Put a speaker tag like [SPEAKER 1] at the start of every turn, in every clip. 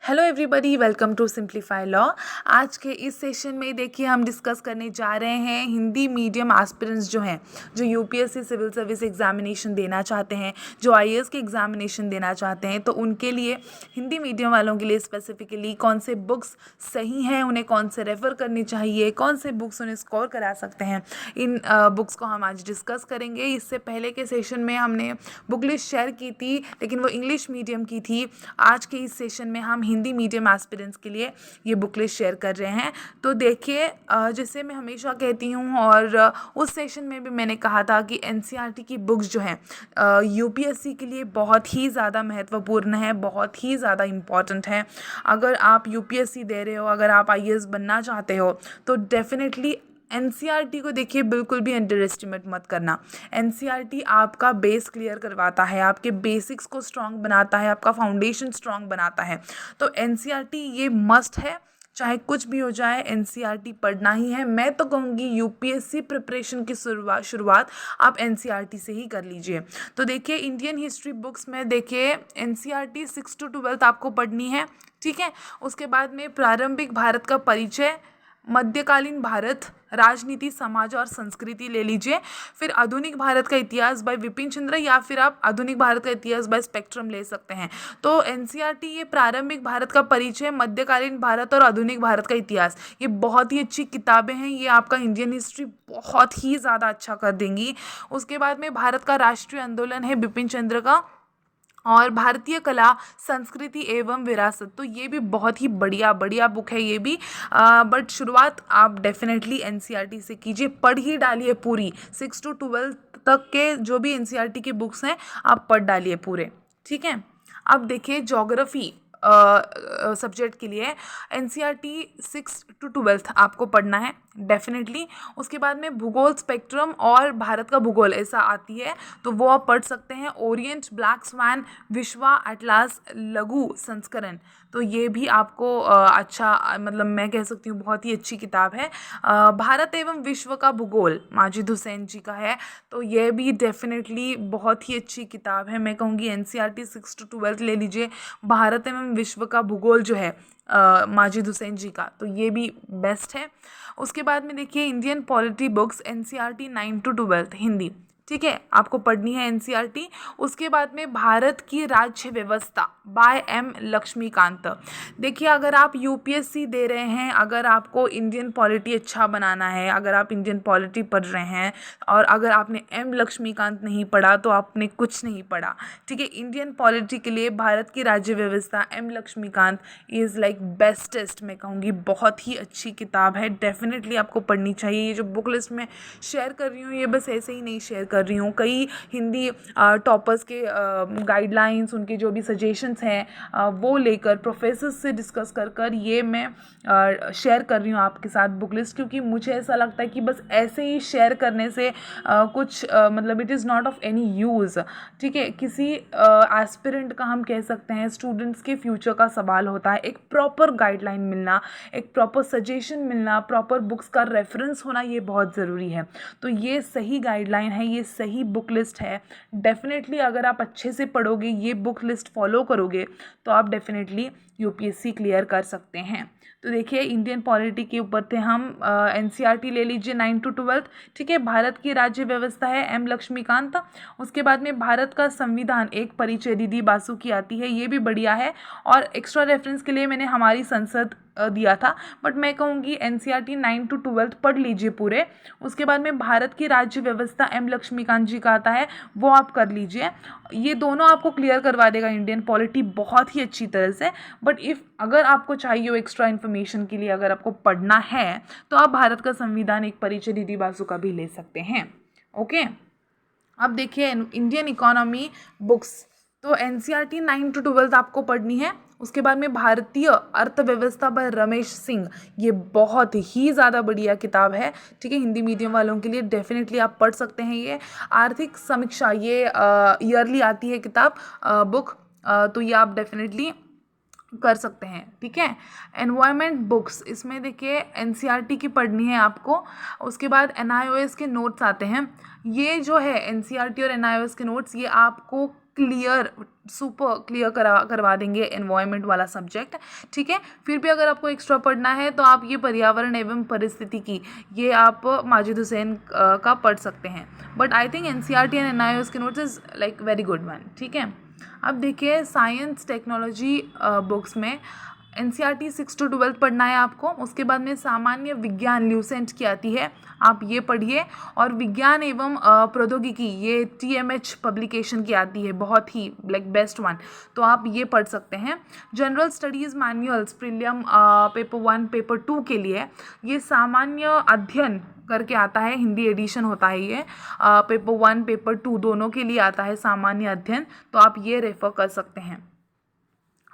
[SPEAKER 1] Hello everybody, welcome to Simplify Law. आज के इस सेशन में देखिए हम डिस्कस करने जा रहे हैं हिंदी मीडियम एस्पिरेंट्स जो हैं, जो यूपीएससी सिविल सर्विस एग्जामिनेशन देना चाहते हैं, जो आईएएस के एग्जामिनेशन देना चाहते हैं, तो उनके लिए हिंदी मीडियम वालों के लिए स्पेसिफिकली कौन से बुक्स सही हैं, उन्हें कौन से रेफ़र करनी चाहिए, कौन से बुक्स उन्हें स्कोर करा सकते हैं, इन बुक्स को हम आज डिस्कस करेंगे। इससे पहले के सेशन में हमने बुक लिस्ट शेयर की थी, लेकिन वो इंग्लिश मीडियम की थी। आज के इस सेशन में हम हिंदी मीडियम एस्पिरेंट्स के लिए ये बुक लिस्ट शेयर कर रहे हैं। तो देखिए, जैसे मैं हमेशा कहती हूँ और उस सेशन में भी मैंने कहा था कि एनसीईआरटी की बुक्स जो हैं यूपीएससी के लिए बहुत ही ज़्यादा महत्वपूर्ण है, बहुत ही ज़्यादा इम्पॉर्टेंट है। अगर आप यूपीएससी दे रहे हो, अगर आप आईएएस बनना चाहते हो, तो डेफिनेटली एनसीईआरटी को देखिए बिल्कुल भी अंडर एस्टिमेट मत करना। एनसीईआरटी आपका बेस क्लियर करवाता है, आपके बेसिक्स को स्ट्रांग बनाता है, आपका फाउंडेशन स्ट्रांग बनाता है। तो एनसीईआरटी ये मस्ट है, चाहे कुछ भी हो जाए एनसीईआरटी पढ़ना ही है। मैं तो कहूँगी यूपीएससी प्रिपरेशन की शुरुआत आप एनसीईआरटी से ही कर लीजिए। तो देखिए, इंडियन हिस्ट्री बुक्स में देखिए एनसीईआरटी 6 to 12 आपको पढ़नी है, ठीक है। उसके बाद में प्रारंभिक भारत का परिचय, मध्यकालीन भारत, राजनीति, समाज और संस्कृति ले लीजिए। फिर आधुनिक भारत का इतिहास बाय विपिन चंद्र, या फिर आप आधुनिक भारत का इतिहास बाय स्पेक्ट्रम ले सकते हैं। तो एनसीईआरटी ये प्रारंभिक भारत का परिचय, मध्यकालीन भारत और आधुनिक भारत का इतिहास, ये बहुत ही अच्छी किताबें हैं। ये आपका इंडियन हिस्ट्री बहुत ही ज़्यादा अच्छा कर देंगी। उसके बाद में भारत का राष्ट्रीय आंदोलन है बिपिन चंद्र का, और भारतीय कला, संस्कृति एवं विरासत, तो ये भी बहुत ही बढ़िया बुक है ये भी। बट शुरुआत आप डेफिनेटली एनसीईआरटी से कीजिए, पढ़ ही डालिए पूरी। 6 to 12 तक के जो भी एनसीईआरटी की बुक्स हैं आप पढ़ डालिए पूरे, ठीक है। अब देखिए, ज्योग्राफी सब्जेक्ट के लिए एनसीईआरटी 6 to 12 आपको पढ़ना है डेफिनेटली। उसके बाद में भूगोल, स्पेक्ट्रम और भारत का भूगोल ऐसा आती है, तो वो आप पढ़ सकते हैं। ओरिएंट, ब्लैक स्वान, विश्वा एटलास लघु संस्करण, तो ये भी आपको अच्छा, मतलब मैं कह सकती हूँ बहुत ही अच्छी किताब है। भारत एवं विश्व का भूगोल माजिद हुसैन जी का है, तो ये भी डेफिनेटली बहुत ही अच्छी किताब है। मैं कहूँगी एनसीईआरटी 6 to 12 ले लीजिए। भारत एवं विश्व का भूगोल जो है माजिद हुसैन जी का, तो ये भी बेस्ट है। उसके बाद में देखिए Indian polity books, NCERT 9 to 12 Hindi, ठीक है, आपको पढ़नी है एनसीईआरटी। उसके बाद में भारत की राज्य व्यवस्था बाय एम लक्ष्मीकांत। देखिए, अगर आप यूपीएससी दे रहे हैं, अगर आपको इंडियन पॉलिटी अच्छा बनाना है, अगर आप इंडियन पॉलिटी पढ़ रहे हैं और अगर आपने एम लक्ष्मीकांत नहीं पढ़ा तो आपने कुछ नहीं पढ़ा, ठीक है। इंडियन पॉलिटी के लिए भारत की राज्य व्यवस्था, M Laxmikanth is like bestest, मैं कहूँगी बहुत ही अच्छी किताब है, डेफिनेटली आपको पढ़नी चाहिए। ये जो बुक लिस्ट में शेयर कर रही हूँ ये बस ऐसे ही नहीं शेयर कर रही हूँ, कई हिंदी टॉपर्स के गाइडलाइंस, उनके जो भी सजेशंस हैं वो लेकर प्रोफेसर से डिस्कस कर ये मैं शेयर कर रही हूँ आपके साथ बुक लिस्ट, क्योंकि मुझे ऐसा लगता है कि बस ऐसे ही शेयर करने से कुछ मतलब it is not of any use, ठीक है। किसी एस्पिरेंट का, हम कह सकते हैं स्टूडेंट्स के फ्यूचर का सवाल होता है। एक प्रॉपर गाइडलाइन मिलना, एक प्रॉपर सजेशन मिलना, प्रॉपर बुक्स का रेफरेंस होना, ये बहुत ज़रूरी है। तो ये सही गाइडलाइन है, ये सही बुक लिस्ट है। डेफिनेटली अगर आप अच्छे से पढ़ोगे, ये बुक लिस्ट फॉलो करोगे, तो आप डेफिनेटली यूपीएससी क्लियर कर सकते हैं। तो देखिए, इंडियन पॉलिटी के ऊपर थे हम। एनसीईआरटी ले लीजिए 9 to 12, ठीक है। भारत की राज्य व्यवस्था है एम लक्ष्मीकांत। उसके बाद में भारत का संविधान एक परिचय, दीदी बासु की आती है, ये भी बढ़िया है। और एक्स्ट्रा रेफरेंस के लिए मैंने हमारी संसद दिया था, बट मैं कहूँगी एनसीईआरटी 9 to 12 पढ़ लीजिए पूरे। उसके बाद में भारत की राज्य व्यवस्था एम लक्ष्मीकांत जी का आता है, वो आप कर लीजिए। ये दोनों आपको क्लियर करवा देगा इंडियन पॉलिटी बहुत ही अच्छी तरह से। बट अगर आपको चाहिए हो एक्स्ट्रा इन्फॉर्मेशन के लिए, अगर आपको पढ़ना है, तो आप भारत का संविधान एक परिचय दीदी बासु का भी ले सकते हैं, ओके। अब देखिए इंडियन इकोनॉमी बुक्स, तो एनसीईआरटी 9 to 12 आपको पढ़नी है। उसके बाद में भारतीय अर्थव्यवस्था बाय रमेश सिंह, ये बहुत ही ज़्यादा बढ़िया किताब है, ठीक है। हिंदी मीडियम वालों के लिए डेफिनेटली आप पढ़ सकते हैं। ये आर्थिक समीक्षा, ये ईयरली आती है किताब, बुक, तो ये आप डेफिनेटली कर सकते हैं, ठीक है। एनवायरनमेंट बुक्स, इसमें देखिए एनसीईआरटी की पढ़नी है आपको। उसके बाद एनआईओएस के नोट्स आते हैं। ये जो है एनसीईआरटी और एनआईओएस के नोट्स, ये आपको सुपर क्लियर करवा देंगे एनवायरनमेंट वाला सब्जेक्ट, ठीक है। फिर भी अगर आपको एक्स्ट्रा पढ़ना है तो आप ये पर्यावरण एवं परिस्थितिकी, ये आप माजिद हुसैन का पढ़ सकते हैं। But I think NCERT and NIOS के notes is like very good one, ठीक है। अब देखिए साइंस टेक्नोलॉजी बुक्स में NCERT 6 to 12 पढ़ना है आपको। उसके बाद में सामान्य विज्ञान ल्यूसेंट की आती है, आप ये पढ़िए। और विज्ञान एवं प्रौद्योगिकी, ये TMH पब्लिकेशन की आती है, बहुत ही लाइक बेस्ट वन, तो आप ये पढ़ सकते हैं। General studies manuals prelim paper 1 paper 2 के लिए, ये सामान्य अध्ययन करके आता है, हिंदी एडिशन होता है ये, पेपर 1 पेपर 2 दोनों के लिए आता है सामान्य अध्ययन, तो आप ये रेफर कर सकते हैं।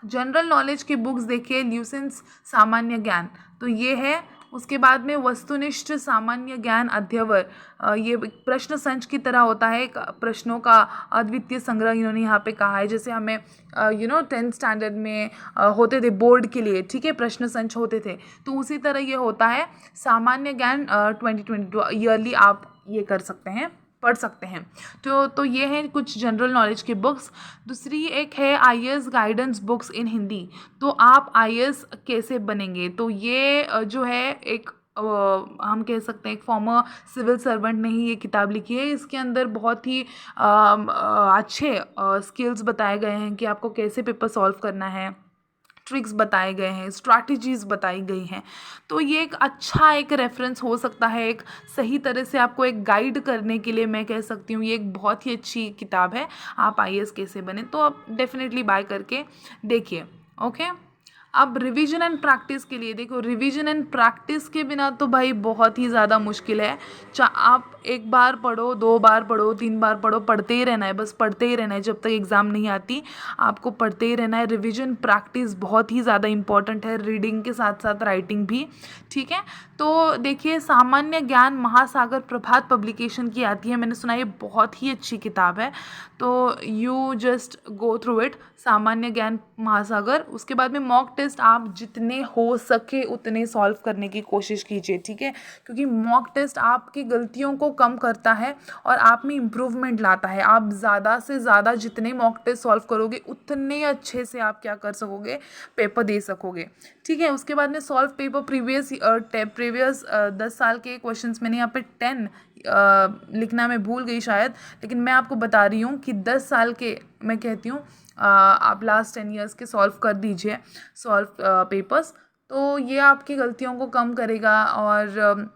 [SPEAKER 1] जनरल नॉलेज की बुक्स देखिए, ल्यूसेंस सामान्य ज्ञान, तो ये है। उसके बाद में वस्तुनिष्ठ सामान्य ज्ञान अध्ययवर, ये प्रश्न संच की तरह होता है, प्रश्नों का अद्वितीय संग्रह इन्होंने यहाँ पे कहा है। जैसे हमें 10th स्टैंडर्ड में होते थे बोर्ड के लिए, ठीक है, प्रश्न संच होते थे, तो उसी तरह ये होता है सामान्य ज्ञान 2022 ईयरली आप ये कर सकते हैं, पढ़ सकते हैं। तो ये हैं कुछ जनरल नॉलेज की बुक्स। दूसरी एक है IAS गाइडेंस बुक्स इन हिंदी, तो आप IAS कैसे बनेंगे, तो ये जो है एक हम कह सकते हैं एक फॉर्मर सिविल सर्वेंट ने ही ये किताब लिखी है। इसके अंदर बहुत ही अच्छे स्किल्स बताए गए हैं कि आपको कैसे पेपर सॉल्व करना है, ट्रिक्स बताए गए हैं, स्ट्रैटेजीज़ बताई गई हैं। तो ये एक अच्छा एक रेफरेंस हो सकता है, एक सही तरह से आपको एक गाइड करने के लिए मैं कह सकती हूँ ये एक बहुत ही अच्छी किताब है। आप IAS कैसे बने, तो आप डेफिनेटली बाय करके देखिए, ओके। अब रिवीजन एंड प्रैक्टिस के लिए देखो, रिवीजन एंड प्रैक्टिस के बिना तो भाई बहुत ही ज़्यादा मुश्किल है। आप एक बार पढ़ो, 2 बार पढ़ो, 3 बार पढ़ो, पढ़ते ही रहना है, बस पढ़ते ही रहना है जब तक एग्ज़ाम नहीं आती, आपको पढ़ते ही रहना है। रिवीजन प्रैक्टिस बहुत ही ज़्यादा इंपॉर्टेंट है, रीडिंग के साथ साथ राइटिंग भी, ठीक है। तो देखिए सामान्य ज्ञान महासागर प्रभात पब्लिकेशन की आती है, मैंने सुना ये बहुत ही अच्छी किताब है, तो you just go through it, सामान्य ज्ञान महासागर। उसके बाद में मॉक टेस्ट आप जितने हो सके उतने सॉल्व करने की कोशिश कीजिए, ठीक है, क्योंकि मॉक टेस्ट आपकी गलतियों को कम करता है और आप में इम्प्रूवमेंट लाता है। आप ज़्यादा से ज़्यादा जितने मॉक टेस्ट सॉल्व करोगे उतने अच्छे से आप क्या कर सकोगे, पेपर दे सकोगे, ठीक है। उसके बाद में सॉल्व पेपर प्रीवियस 10 साल के क्वेश्चंस, मैंने यहाँ पे 10 लिखना मैं भूल गई शायद, लेकिन मैं आपको बता रही हूँ कि 10 साल के मैं कहती हूँ आप लास्ट 10 ईयर्स के सॉल्व कर दीजिए सॉल्व पेपर्स, तो ये आपकी गलतियों को कम करेगा और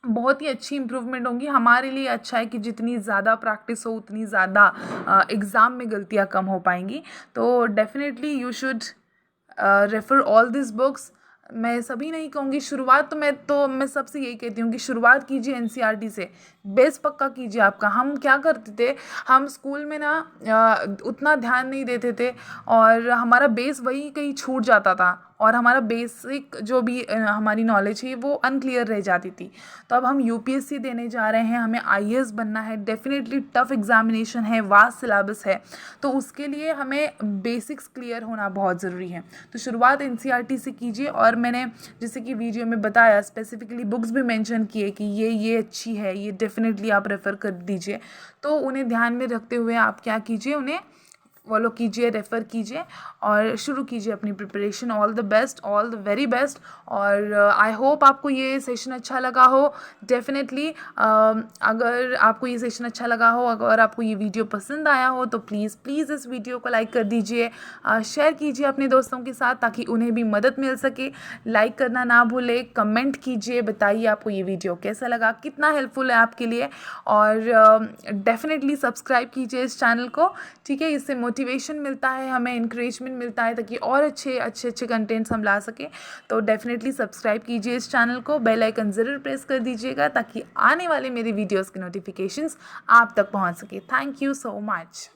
[SPEAKER 1] बहुत ही अच्छी इम्प्रूवमेंट होंगी। हमारे लिए अच्छा है कि जितनी ज़्यादा प्रैक्टिस हो उतनी ज़्यादा एग्ज़ाम में गलतियाँ कम हो पाएंगी। तो definitely you should refer all this books. मैं सभी नहीं कहूँगी, शुरुआत तो मैं सबसे यही कहती हूँ कि शुरुआत कीजिए NCERT से, बेस पक्का कीजिए आपका। हम क्या करते थे, हम स्कूल में ना उतना ध्यान नहीं देते थे और हमारा बेस वही कहीं छूट जाता था और हमारा बेसिक जो भी हमारी नॉलेज है वो अनक्लियर रह जाती थी। तो अब हम UPSC देने जा रहे हैं, हमें IAS बनना है, डेफिनेटली टफ एग्जामिनेशन है, वास्ट सिलेबस है, तो उसके लिए हमें बेसिक्स क्लियर होना बहुत ज़रूरी है। तो शुरुआत NCERT से कीजिए और मैंने जैसे कि वीडियो में बताया स्पेसिफिकली बुक्स भी मेंशन किए कि ये अच्छी है, ये डेफिनेटली आप रेफ़र कर दीजिए। तो उन्हें ध्यान में रखते हुए आप क्या कीजिए, उन्हें फॉलो कीजिए, रेफ़र कीजिए और शुरू कीजिए अपनी preparation. All the best, all the very best. और आई होप आपको ये सेशन अच्छा लगा हो। डेफिनेटली अगर आपको ये सेशन अच्छा लगा हो, अगर आपको ये वीडियो पसंद आया हो तो प्लीज़ इस वीडियो को लाइक कर दीजिए, शेयर कीजिए अपने दोस्तों के साथ ताकि उन्हें भी मदद मिल सके। लाइक करना ना भूलें, कमेंट कीजिए, बताइए आपको ये वीडियो कैसा लगा, कितना हेल्पफुल है आपके लिए। और डेफिनेटली सब्सक्राइब कीजिए इस चैनल को, ठीक है। इससे मोटिवेशन मिलता है, हमें इंकरेजमेंट मिलता है ताकि और अच्छे कंटेंट्स हम ला सकें। तो डेफिनेटली सब्सक्राइब कीजिए इस चैनल को, बेल आइकन ज़रूर प्रेस कर दीजिएगा ताकि आने वाले मेरे वीडियोस की नोटिफिकेशंस आप तक पहुंच सके। Thank you so much.